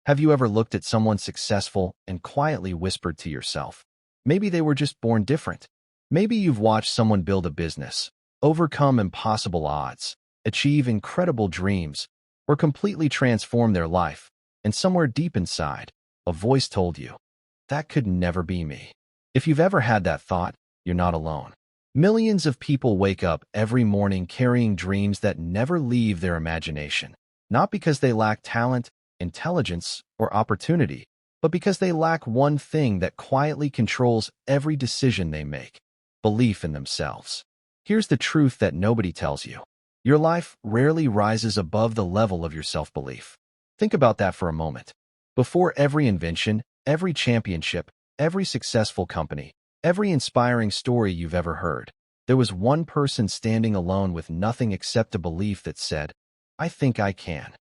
Have you ever looked at someone successful and quietly whispered to yourself, maybe they were just born different? Maybe you've watched someone build a business, overcome impossible odds, achieve incredible dreams, or completely transform their life, and somewhere deep inside, a voice told you, that could never be me. If you've ever had that thought, you're not alone. Millions of people wake up every morning carrying dreams that never leave their imagination, not because they lack talent, intelligence, or opportunity, but because they lack one thing that quietly controls every decision they make: belief in themselves. Here's the truth that nobody tells you. Your life rarely rises above the level of your self-belief. Think about that for a moment. Before every invention, every championship, every successful company, every inspiring story you've ever heard, there was one person standing alone with nothing except a belief that said, I think I can.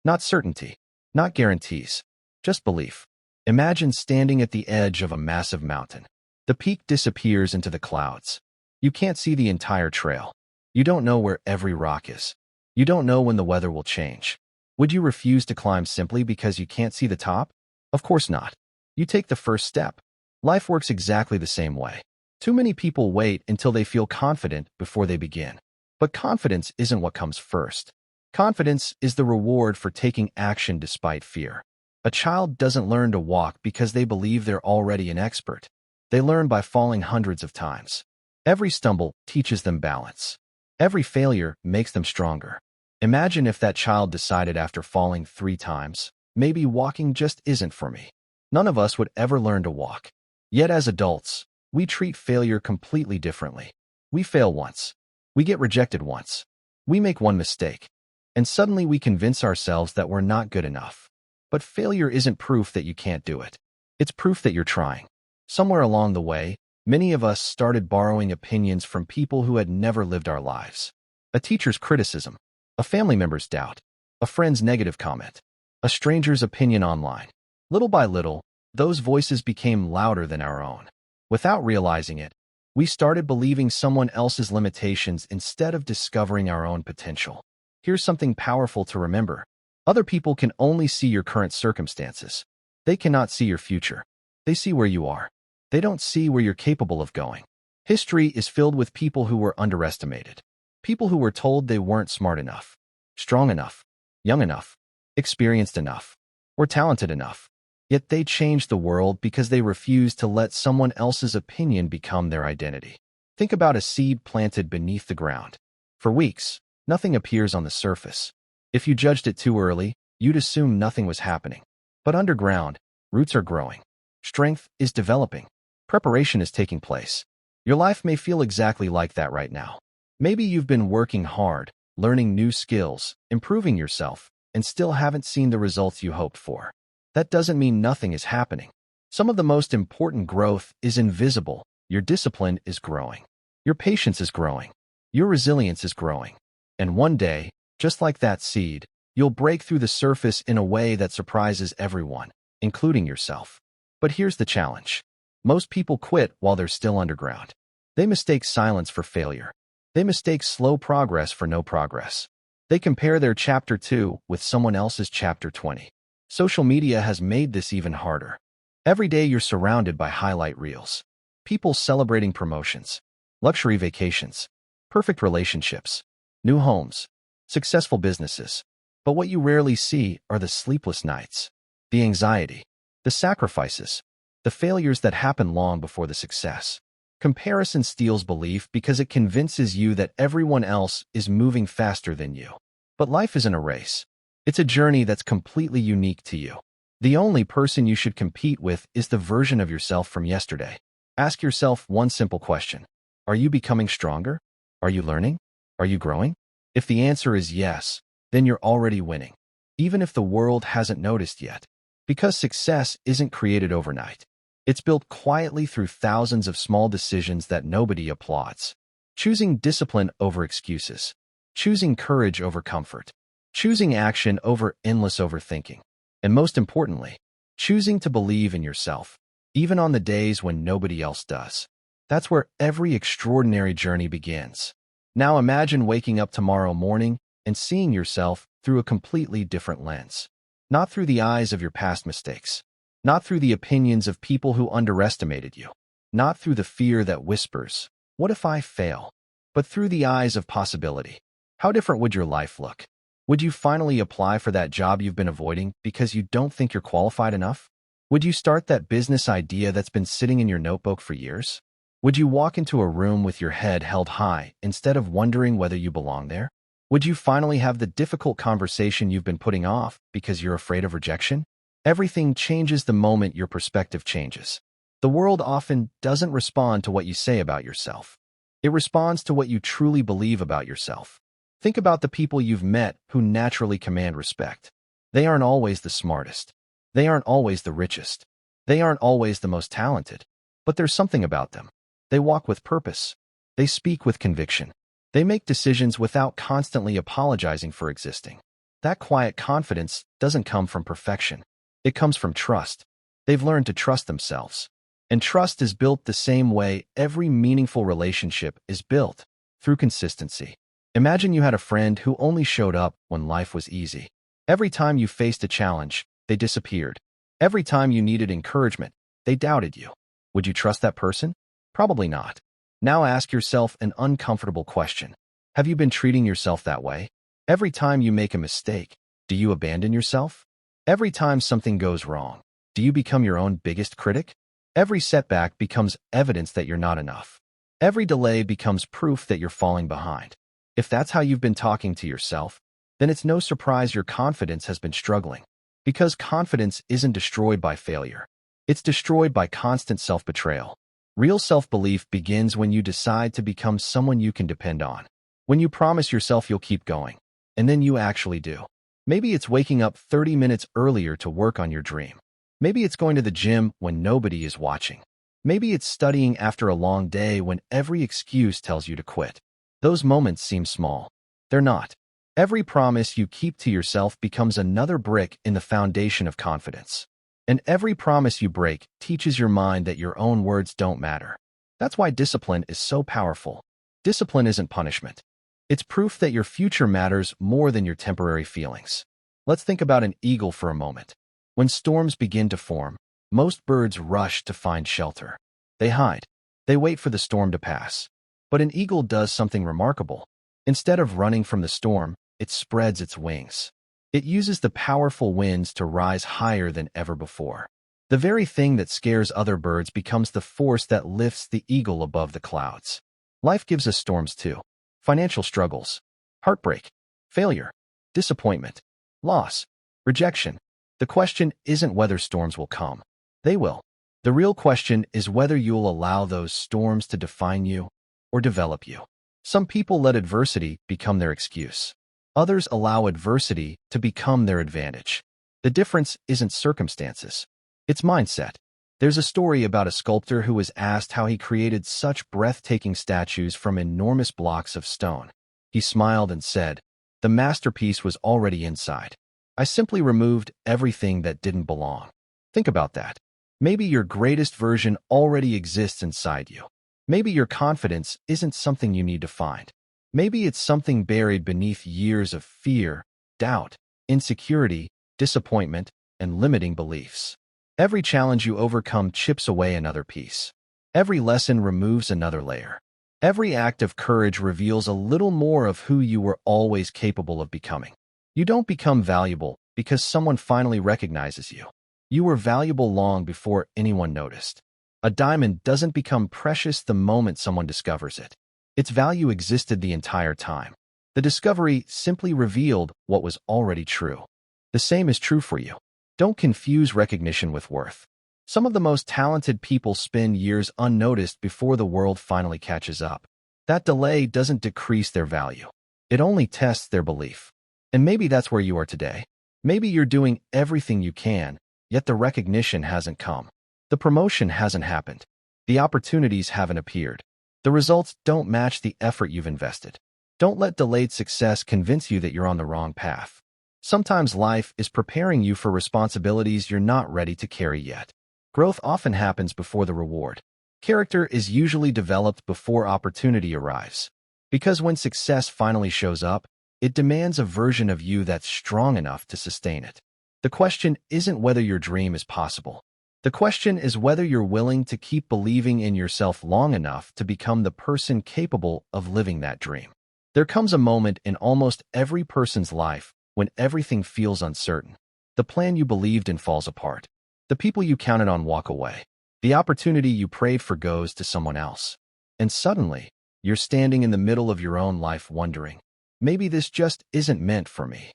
Not certainty, not guarantees, just belief. Imagine standing at the edge of a massive mountain. The peak disappears into the clouds. You can't see the entire trail. You don't know where every rock is. You don't know when the weather will change. Would you refuse to climb simply because you can't see the top? Of course not. You take the first step. Life works exactly the same way. Too many people wait until they feel confident before they begin. But confidence isn't what comes first. Confidence is the reward for taking action despite fear. A child doesn't learn to walk because they believe they're already an expert. They learn by falling hundreds of times. Every stumble teaches them balance. Every failure makes them stronger. Imagine if that child decided after falling 3 times, maybe walking just isn't for me. None of us would ever learn to walk. Yet as adults, we treat failure completely differently. We fail once. We get rejected once. We make one mistake. And suddenly we convince ourselves that we're not good enough. But failure isn't proof that you can't do it. It's proof that you're trying. Somewhere along the way, many of us started borrowing opinions from people who had never lived our lives. A teacher's criticism, a family member's doubt, a friend's negative comment, a stranger's opinion online. Little by little, those voices became louder than our own. Without realizing it, we started believing someone else's limitations instead of discovering our own potential. Here's something powerful to remember. Other people can only see your current circumstances. They cannot see your future. They see where you are. They don't see where you're capable of going. History is filled with people who were underestimated. People who were told they weren't smart enough, strong enough, young enough, experienced enough, or talented enough. Yet they changed the world because they refused to let someone else's opinion become their identity. Think about a seed planted beneath the ground. For weeks, nothing appears on the surface. If you judged it too early, you'd assume nothing was happening. But underground, roots are growing. Strength is developing. Preparation is taking place. Your life may feel exactly like that right now. Maybe you've been working hard, learning new skills, improving yourself, and still haven't seen the results you hoped for. That doesn't mean nothing is happening. Some of the most important growth is invisible. Your discipline is growing. Your patience is growing. Your resilience is growing. And one day, just like that seed, you'll break through the surface in a way that surprises everyone, including yourself. But here's the challenge. Most people quit while they're still underground. They mistake silence for failure. They mistake slow progress for no progress. They compare their chapter 2 with someone else's chapter 20. Social media has made this even harder. Every day you're surrounded by highlight reels. People celebrating promotions, luxury vacations, perfect relationships, new homes, successful businesses. But what you rarely see are the sleepless nights, the anxiety, the sacrifices, the failures that happen long before the success. Comparison steals belief because it convinces you that everyone else is moving faster than you. But life isn't a race. It's a journey that's completely unique to you. The only person you should compete with is the version of yourself from yesterday. Ask yourself one simple question. Are you becoming stronger? Are you learning? Are you growing? If the answer is yes, then you're already winning, even if the world hasn't noticed yet. Because success isn't created overnight. It's built quietly through thousands of small decisions that nobody applauds. Choosing discipline over excuses. Choosing courage over comfort. Choosing action over endless overthinking. And most importantly, choosing to believe in yourself, even on the days when nobody else does. That's where every extraordinary journey begins. Now imagine waking up tomorrow morning and seeing yourself through a completely different lens. not through the eyes of your past mistakes, not through the opinions of people who underestimated you, not through the fear that whispers, "What if I fail?" but through the eyes of possibility. How different would your life look? Would you finally apply for that job you've been avoiding because you don't think you're qualified enough? Would you start that business idea that's been sitting in your notebook for years? Would you walk into a room with your head held high instead of wondering whether you belong there? Would you finally have the difficult conversation you've been putting off because you're afraid of rejection? Everything changes the moment your perspective changes. The world often doesn't respond to what you say about yourself. It responds to what you truly believe about yourself. Think about the people you've met who naturally command respect. They aren't always the smartest. They aren't always the richest. They aren't always the most talented. But there's something about them. They walk with purpose. They speak with conviction. They make decisions without constantly apologizing for existing. That quiet confidence doesn't come from perfection. It comes from trust. They've learned to trust themselves. And trust is built the same way every meaningful relationship is built, through consistency. Imagine you had a friend who only showed up when life was easy. Every time you faced a challenge, they disappeared. Every time you needed encouragement, they doubted you. Would you trust that person? Probably not. Now ask yourself an uncomfortable question. Have you been treating yourself that way? Every time you make a mistake, do you abandon yourself? Every time something goes wrong, do you become your own biggest critic? Every setback becomes evidence that you're not enough. Every delay becomes proof that you're falling behind. If that's how you've been talking to yourself, then it's no surprise your confidence has been struggling. Because confidence isn't destroyed by failure. It's destroyed by constant self-betrayal. Real self-belief begins when you decide to become someone you can depend on. When you promise yourself you'll keep going, and then you actually do. Maybe it's waking up 30 minutes earlier to work on your dream. Maybe it's going to the gym when nobody is watching. Maybe it's studying after a long day when every excuse tells you to quit. Those moments seem small. They're not. Every promise you keep to yourself becomes another brick in the foundation of confidence. And every promise you break teaches your mind that your own words don't matter. That's why discipline is so powerful. Discipline isn't punishment. It's proof that your future matters more than your temporary feelings. Let's think about an eagle for a moment. When storms begin to form, most birds rush to find shelter. They hide. They wait for the storm to pass. But an eagle does something remarkable. Instead of running from the storm, it spreads its wings. It uses the powerful winds to rise higher than ever before. The very thing that scares other birds becomes the force that lifts the eagle above the clouds. Life gives us storms too. Financial struggles, heartbreak, failure, disappointment, loss, rejection. The question isn't whether storms will come. They will. The real question is whether you'll allow those storms to define you or develop you. Some people let adversity become their excuse. Others allow adversity to become their advantage. The difference isn't circumstances. It's mindset. There's a story about a sculptor who was asked how he created such breathtaking statues from enormous blocks of stone. He smiled and said, "The masterpiece was already inside. I simply removed everything that didn't belong." Think about that. Maybe your greatest version already exists inside you. Maybe your confidence isn't something you need to find. Maybe it's something buried beneath years of fear, doubt, insecurity, disappointment, and limiting beliefs. Every challenge you overcome chips away another piece. Every lesson removes another layer. Every act of courage reveals a little more of who you were always capable of becoming. You don't become valuable because someone finally recognizes you. You were valuable long before anyone noticed. A diamond doesn't become precious the moment someone discovers it. Its value existed the entire time. The discovery simply revealed what was already true. The same is true for you. Don't confuse recognition with worth. Some of the most talented people spend years unnoticed before the world finally catches up. That delay doesn't decrease their value. It only tests their belief. And maybe that's where you are today. Maybe you're doing everything you can, yet the recognition hasn't come. The promotion hasn't happened. The opportunities haven't appeared. The results don't match the effort you've invested. Don't let delayed success convince you that you're on the wrong path. Sometimes life is preparing you for responsibilities you're not ready to carry yet. Growth often happens before the reward. Character is usually developed before opportunity arrives. Because when success finally shows up, it demands a version of you that's strong enough to sustain it. The question isn't whether your dream is possible. The question is whether you're willing to keep believing in yourself long enough to become the person capable of living that dream. There comes a moment in almost every person's life when everything feels uncertain. The plan you believed in falls apart. The people you counted on walk away. The opportunity you prayed for goes to someone else. And suddenly, you're standing in the middle of your own life wondering, maybe this just isn't meant for me.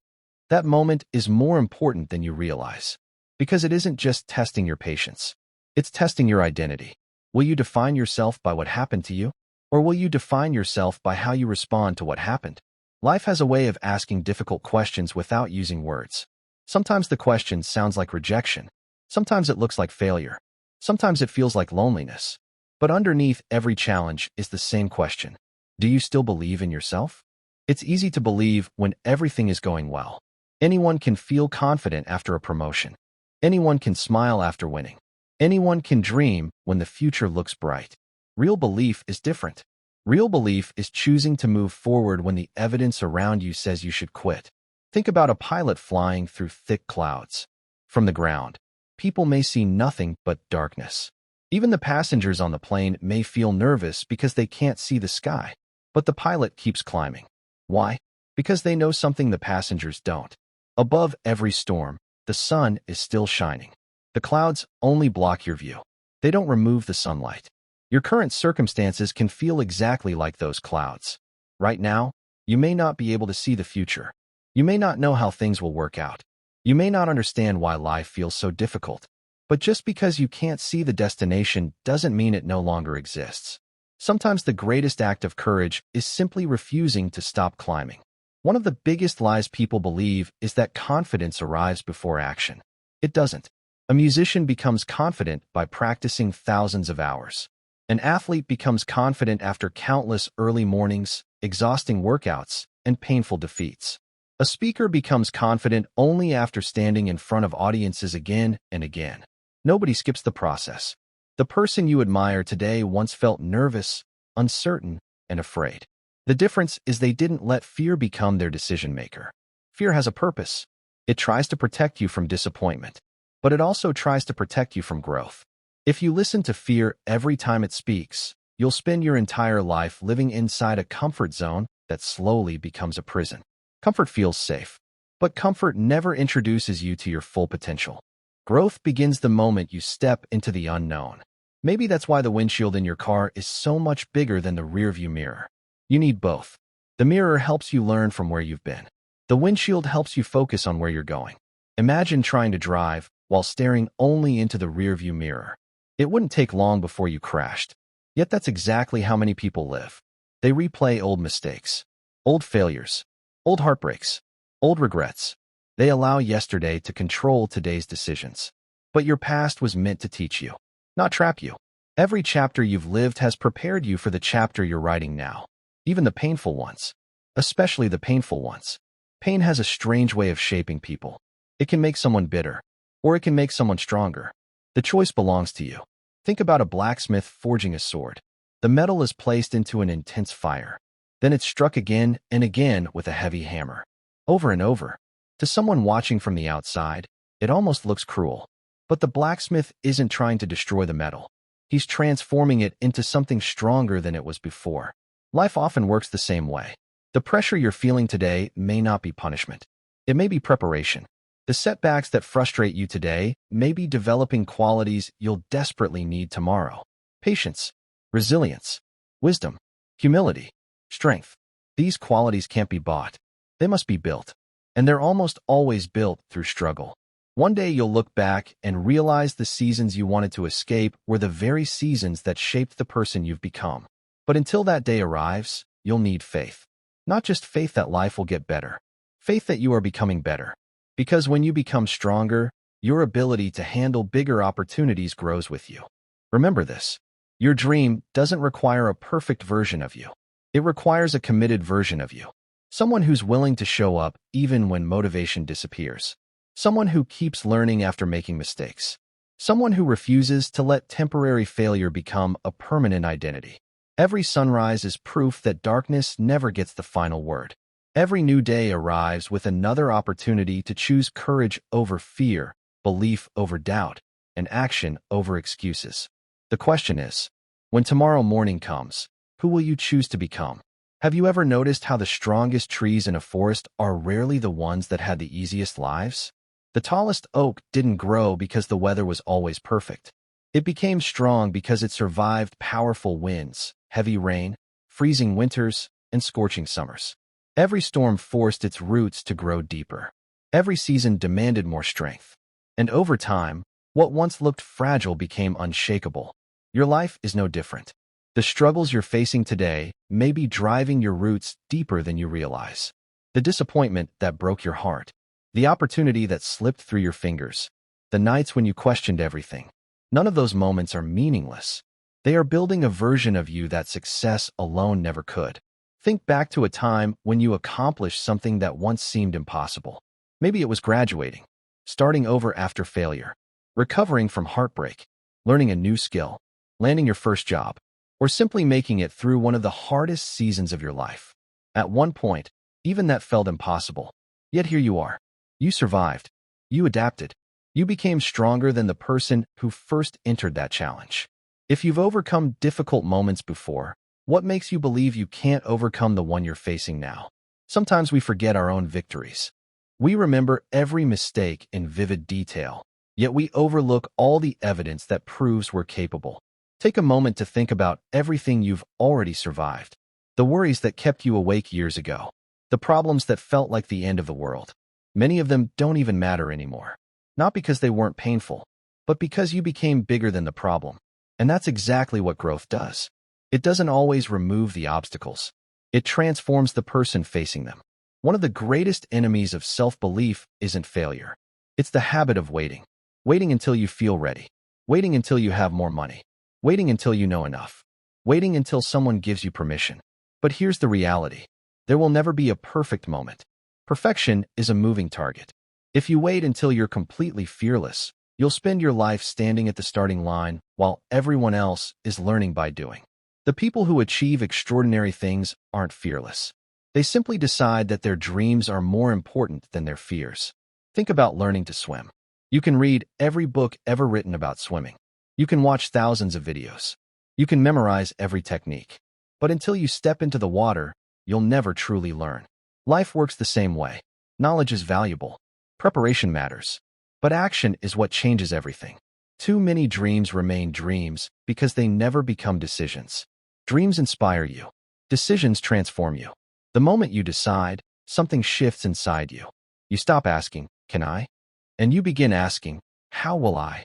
That moment is more important than you realize, because it isn't just testing your patience. It's testing your identity. Will you define yourself by what happened to you? Or will you define yourself by how you respond to what happened? Life has a way of asking difficult questions without using words. Sometimes the question sounds like rejection. Sometimes it looks like failure. Sometimes it feels like loneliness. But underneath every challenge is the same question. Do you still believe in yourself? It's easy to believe when everything is going well. Anyone can feel confident after a promotion. Anyone can smile after winning. Anyone can dream when the future looks bright. Real belief is different. Real belief is choosing to move forward when the evidence around you says you should quit. Think about a pilot flying through thick clouds. From the ground, people may see nothing but darkness. Even the passengers on the plane may feel nervous because they can't see the sky. But the pilot keeps climbing. Why? Because they know something the passengers don't. Above every storm, the sun is still shining. The clouds only block your view. They don't remove the sunlight. Your current circumstances can feel exactly like those clouds. Right now, you may not be able to see the future. You may not know how things will work out. You may not understand why life feels so difficult. But just because you can't see the destination doesn't mean it no longer exists. Sometimes the greatest act of courage is simply refusing to stop climbing. One of the biggest lies people believe is that confidence arrives before action. It doesn't. A musician becomes confident by practicing thousands of hours. An athlete becomes confident after countless early mornings, exhausting workouts, and painful defeats. A speaker becomes confident only after standing in front of audiences again and again. Nobody skips the process. The person you admire today once felt nervous, uncertain, and afraid. The difference is they didn't let fear become their decision maker. Fear has a purpose. It tries to protect you from disappointment, but it also tries to protect you from growth. If you listen to fear every time it speaks, you'll spend your entire life living inside a comfort zone that slowly becomes a prison. Comfort feels safe, but comfort never introduces you to your full potential. Growth begins the moment you step into the unknown. Maybe that's why the windshield in your car is so much bigger than the rearview mirror. You need both. The mirror helps you learn from where you've been. The windshield helps you focus on where you're going. Imagine trying to drive while staring only into the rearview mirror. It wouldn't take long before you crashed. Yet that's exactly how many people live. They replay old mistakes, old failures, old heartbreaks, old regrets. They allow yesterday to control today's decisions. But your past was meant to teach you, not trap you. Every chapter you've lived has prepared you for the chapter you're writing now. Even the painful ones. Especially the painful ones. Pain has a strange way of shaping people. It can make someone bitter, or it can make someone stronger. The choice belongs to you. Think about a blacksmith forging a sword. The metal is placed into an intense fire. Then it's struck again and again with a heavy hammer. Over and over. To someone watching from the outside, it almost looks cruel. But the blacksmith isn't trying to destroy the metal. He's transforming it into something stronger than it was before. Life often works the same way. The pressure you're feeling today may not be punishment. It may be preparation. The setbacks that frustrate you today may be developing qualities you'll desperately need tomorrow. Patience, resilience, wisdom, humility, strength. These qualities can't be bought. They must be built. And they're almost always built through struggle. One day you'll look back and realize the seasons you wanted to escape were the very seasons that shaped the person you've become. But until that day arrives, you'll need faith. Not just faith that life will get better. Faith that you are becoming better. Because when you become stronger, your ability to handle bigger opportunities grows with you. Remember this. Your dream doesn't require a perfect version of you. It requires a committed version of you. Someone who's willing to show up even when motivation disappears. Someone who keeps learning after making mistakes. Someone who refuses to let temporary failure become a permanent identity. Every sunrise is proof that darkness never gets the final word. Every new day arrives with another opportunity to choose courage over fear, belief over doubt, and action over excuses. The question is, when tomorrow morning comes, who will you choose to become? Have you ever noticed how the strongest trees in a forest are rarely the ones that had the easiest lives? The tallest oak didn't grow because the weather was always perfect. It became strong because it survived powerful winds, heavy rain, freezing winters, and scorching summers. Every storm forced its roots to grow deeper. Every season demanded more strength. And over time, what once looked fragile became unshakable. Your life is no different. The struggles you're facing today may be driving your roots deeper than you realize. The disappointment that broke your heart, the opportunity that slipped through your fingers, the nights when you questioned everything. None of those moments are meaningless. They are building a version of you that success alone never could. Think back to a time when you accomplished something that once seemed impossible. Maybe it was graduating, starting over after failure, recovering from heartbreak, learning a new skill, landing your first job, or simply making it through one of the hardest seasons of your life. At one point, even that felt impossible. Yet here you are. You survived. You adapted. You became stronger than the person who first entered that challenge. If you've overcome difficult moments before, what makes you believe you can't overcome the one you're facing now? Sometimes we forget our own victories. We remember every mistake in vivid detail, yet we overlook all the evidence that proves we're capable. Take a moment to think about everything you've already survived. The worries that kept you awake years ago. The problems that felt like the end of the world. Many of them don't even matter anymore. Not because they weren't painful, but because you became bigger than the problem. And that's exactly what growth does. It doesn't always remove the obstacles. It transforms the person facing them. One of the greatest enemies of self-belief isn't failure. It's the habit of waiting. Waiting until you feel ready. Waiting until you have more money. Waiting until you know enough. Waiting until someone gives you permission. But here's the reality. There will never be a perfect moment. Perfection is a moving target. If you wait until you're completely fearless, you'll spend your life standing at the starting line while everyone else is learning by doing. The people who achieve extraordinary things aren't fearless. They simply decide that their dreams are more important than their fears. Think about learning to swim. You can read every book ever written about swimming. You can watch thousands of videos. You can memorize every technique. But until you step into the water, you'll never truly learn. Life works the same way. Knowledge is valuable. Preparation matters. But action is what changes everything. Too many dreams remain dreams because they never become decisions. Dreams inspire you. Decisions transform you. The moment you decide, something shifts inside you. You stop asking, "Can I?" And you begin asking, "How will I?"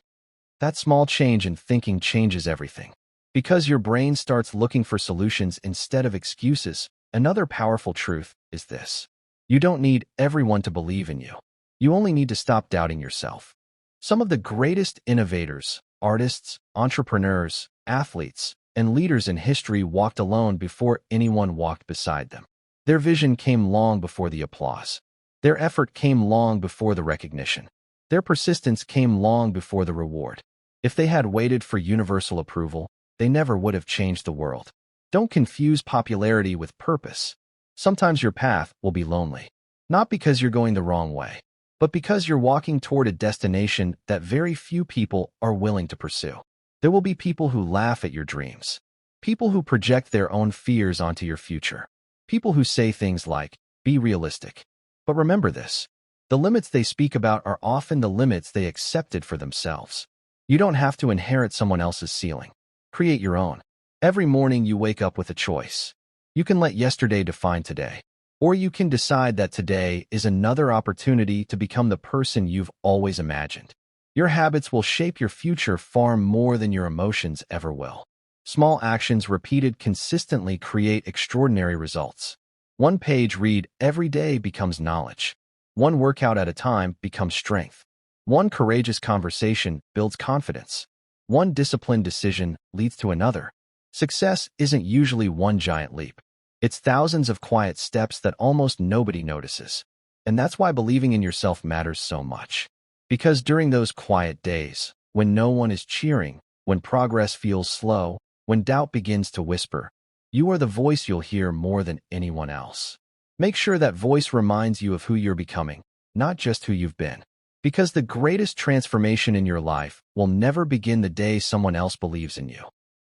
That small change in thinking changes everything. Because your brain starts looking for solutions instead of excuses. Another powerful truth is this. You don't need everyone to believe in you. You only need to stop doubting yourself. Some of the greatest innovators, artists, entrepreneurs, athletes, and leaders in history walked alone before anyone walked beside them. Their vision came long before the applause. Their effort came long before the recognition. Their persistence came long before the reward. If they had waited for universal approval, they never would have changed the world. Don't confuse popularity with purpose. Sometimes your path will be lonely. Not because you're going the wrong way, but because you're walking toward a destination that very few people are willing to pursue. There will be people who laugh at your dreams. People who project their own fears onto your future. People who say things like, "Be realistic." But remember this. The limits they speak about are often the limits they accepted for themselves. You don't have to inherit someone else's ceiling. Create your own. Every morning you wake up with a choice. You can let yesterday define today. Or you can decide that today is another opportunity to become the person you've always imagined. Your habits will shape your future far more than your emotions ever will. Small actions repeated consistently create extraordinary results. One page read every day becomes knowledge. One workout at a time becomes strength. One courageous conversation builds confidence. One disciplined decision leads to another. Success isn't usually one giant leap. It's thousands of quiet steps that almost nobody notices. And that's why believing in yourself matters so much. Because during those quiet days, when no one is cheering, when progress feels slow, when doubt begins to whisper, you are the voice you'll hear more than anyone else. Make sure that voice reminds you of who you're becoming, not just who you've been. Because the greatest transformation in your life will never begin the day someone else believes in you.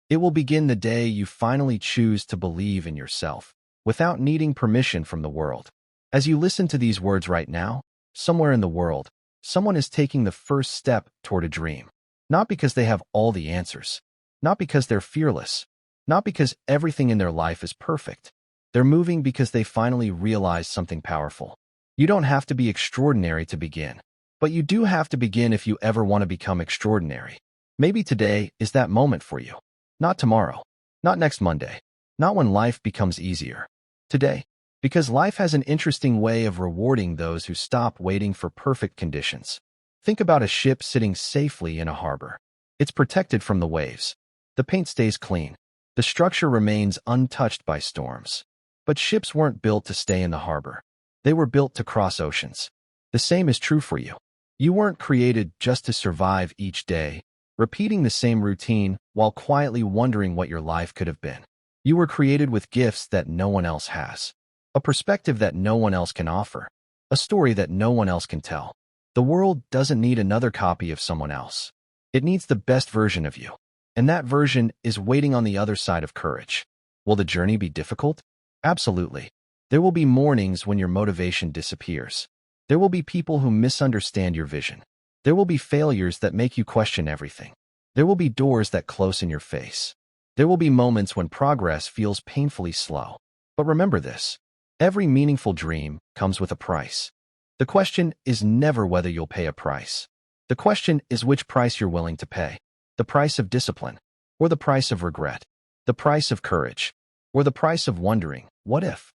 It will begin the day you finally choose to believe in yourself, without needing permission from the world. As you listen to these words right now, somewhere in the world, someone is taking the first step toward a dream. Not because they have all the answers, not because they're fearless, not because everything in their life is perfect. They're moving because they finally realize something powerful. You don't have to be extraordinary to begin, but you do have to begin if you ever want to become extraordinary. Maybe today is that moment for you. Not tomorrow, not next Monday, not when life becomes easier. Today, because life has an interesting way of rewarding those who stop waiting for perfect conditions. Think about a ship sitting safely in a harbor. It's protected from the waves. The paint stays clean. The structure remains untouched by storms. But ships weren't built to stay in the harbor. They were built to cross oceans. The same is true for you. You weren't created just to survive each day, repeating the same routine while quietly wondering what your life could have been. You were created with gifts that no one else has, a perspective that no one else can offer, a story that no one else can tell. The world doesn't need another copy of someone else. It needs the best version of you, and that version is waiting on the other side of courage. Will the journey be difficult? Absolutely. There will be mornings when your motivation disappears. There will be people who misunderstand your vision. There will be failures that make you question everything. There will be doors that close in your face. There will be moments when progress feels painfully slow. But remember this, every meaningful dream comes with a price. The question is never whether you'll pay a price. The question is which price you're willing to pay. The price of discipline, or the price of regret. The price of courage, or the price of wondering, what if?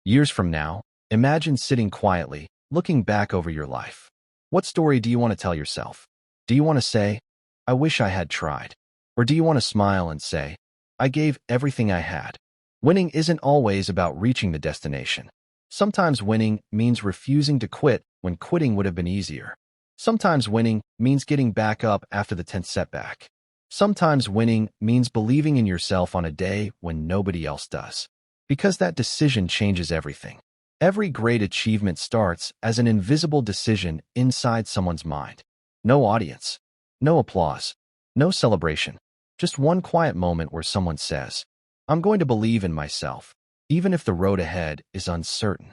Years from now, imagine sitting quietly, looking back over your life. What story do you want to tell yourself? Do you want to say, I wish I had tried? Or do you want to smile and say, I gave everything I had? Winning isn't always about reaching the destination. Sometimes winning means refusing to quit when quitting would have been easier. Sometimes winning means getting back up after the 10th setback. Sometimes winning means believing in yourself on a day when nobody else does. Because that decision changes everything. Every great achievement starts as an invisible decision inside someone's mind. No audience, no applause, no celebration. Just one quiet moment where someone says, I'm going to believe in myself, even if the road ahead is uncertain.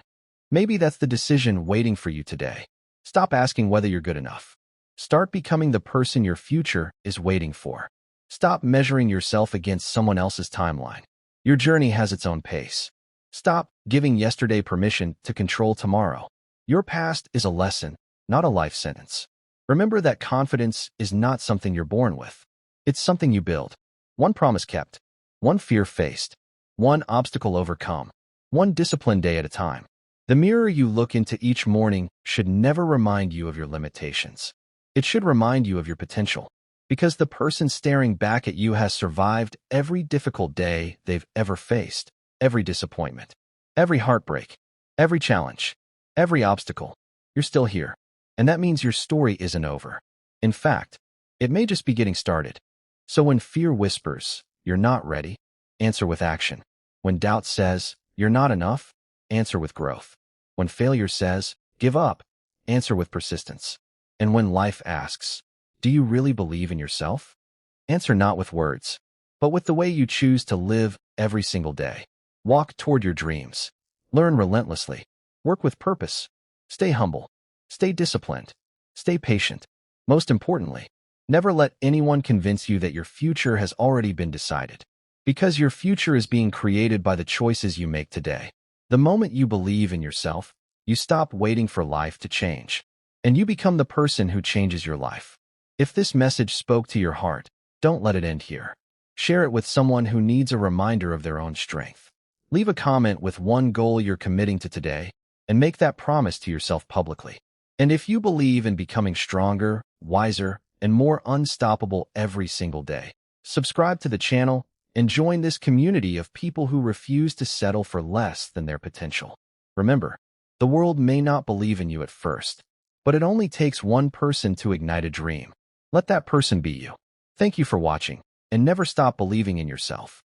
Maybe that's the decision waiting for you today. Stop asking whether you're good enough. Start becoming the person your future is waiting for. Stop measuring yourself against someone else's timeline. Your journey has its own pace. Stop giving yesterday permission to control tomorrow. Your past is a lesson, not a life sentence. Remember that confidence is not something you're born with. It's something you build. One promise kept, one fear faced, one obstacle overcome, one disciplined day at a time. The mirror you look into each morning should never remind you of your limitations. It should remind you of your potential, because the person staring back at you has survived every difficult day they've ever faced, every disappointment, every heartbreak, every challenge, every obstacle. You're still here, and that means your story isn't over. In fact, it may just be getting started. So when fear whispers, you're not ready, answer with action. When doubt says, you're not enough, answer with growth. When failure says, give up, answer with persistence. And when life asks, do you really believe in yourself? Answer not with words, but with the way you choose to live every single day. Walk toward your dreams. Learn relentlessly. Work with purpose. Stay humble. Stay disciplined. Stay patient. Most importantly, never let anyone convince you that your future has already been decided. Because your future is being created by the choices you make today. The moment you believe in yourself, you stop waiting for life to change. And you become the person who changes your life. If this message spoke to your heart, don't let it end here. Share it with someone who needs a reminder of their own strength. Leave a comment with one goal you're committing to today, and make that promise to yourself publicly. And if you believe in becoming stronger, wiser, and more unstoppable every single day, subscribe to the channel and join this community of people who refuse to settle for less than their potential. Remember, the world may not believe in you at first, but it only takes one person to ignite a dream. Let that person be you. Thank you for watching, and never stop believing in yourself.